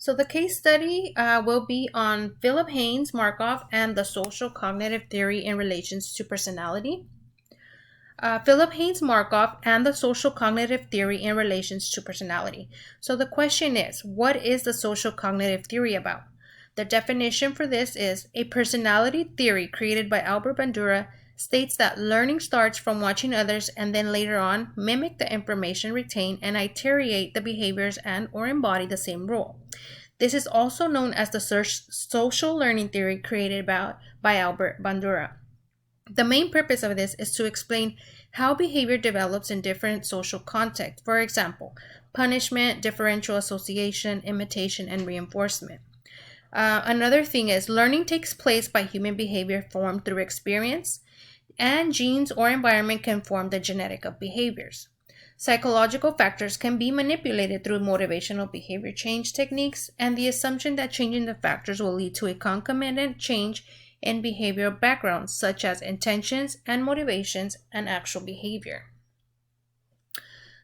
So the case study will be on Philip Haynes Markov and the social cognitive theory in relations to personality. Philip Haynes Markov and the social cognitive theory in relations to personality. So the question is, what is the social cognitive theory about? The definition for this is a personality theory created by Albert Bandura states that learning starts from watching others and then later on mimic the information retained and iterate the behaviors and or embody the same role. This is also known as the social learning theory created by Albert Bandura. The main purpose of this is to explain how behavior develops in different social contexts. For example, punishment, differential association, imitation, and reinforcement. Another thing is learning takes place by human behavior formed through experience, and genes or environment can form the genetic of behaviors. Psychological factors can be manipulated through motivational behavior change techniques and the assumption that changing the factors will lead to a concomitant change in behavioral backgrounds such as intentions and motivations and actual behavior.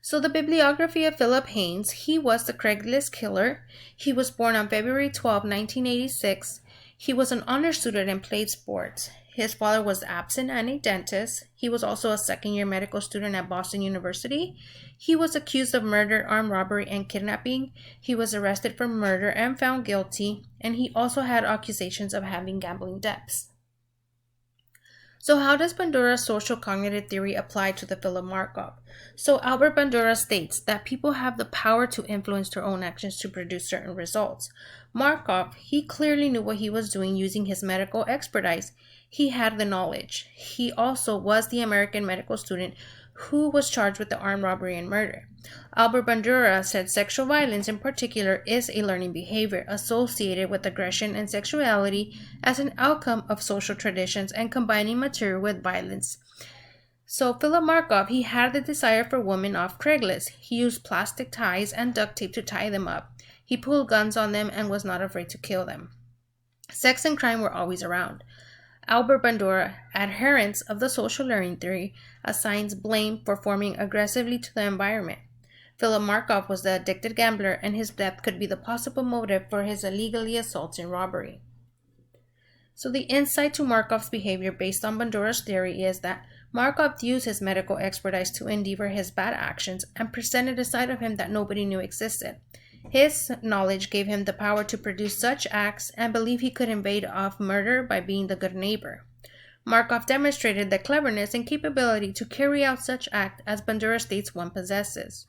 So the bibliography of Philip Haynes, he was the Craigslist killer. He was born on February 12, 1986. He was an honor student and played sports. His father was absent and a dentist. He was also a second-year medical student at Boston University. He was accused of murder, armed robbery, and kidnapping. He was arrested for murder and found guilty, and he also had accusations of having gambling debts. So how does Bandura's social cognitive theory apply to the Philip Markov? So Albert Bandura states that people have the power to influence their own actions to produce certain results. Markov, he clearly knew what he was doing using his medical expertise. He had the knowledge. He also was the American medical student who was charged with the armed robbery and murder. Albert Bandura said sexual violence in particular is a learning behavior associated with aggression and sexuality as an outcome of social traditions and combining material with violence. So Philip Markov, he had the desire for women off Craigslist. He used plastic ties and duct tape to tie them up. He pulled guns on them and was not afraid to kill them. Sex and crime were always around. Albert Bandura, adherents of the social learning theory, assigns blame for forming aggressively to the environment. Philip Markov was the addicted gambler, and his death could be the possible motive for his illegally assaults and robbery. So the insight to Markov's behavior based on Bandura's theory is that Markov used his medical expertise to endeavor his bad actions and presented a side of him that nobody knew existed. His knowledge gave him the power to produce such acts and believed he could invade off murder by being the good neighbor. Markov demonstrated the cleverness and capability to carry out such act as Bandura states one possesses.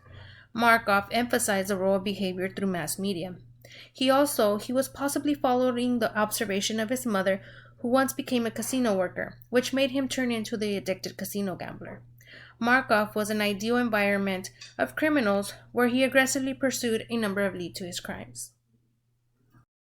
Markov emphasized the role of behavior through mass media. He was possibly following the observation of his mother, who once became a casino worker, which made him turn into the addicted casino gambler. Markov was an ideal environment of criminals where he aggressively pursued a number of leads to his crimes.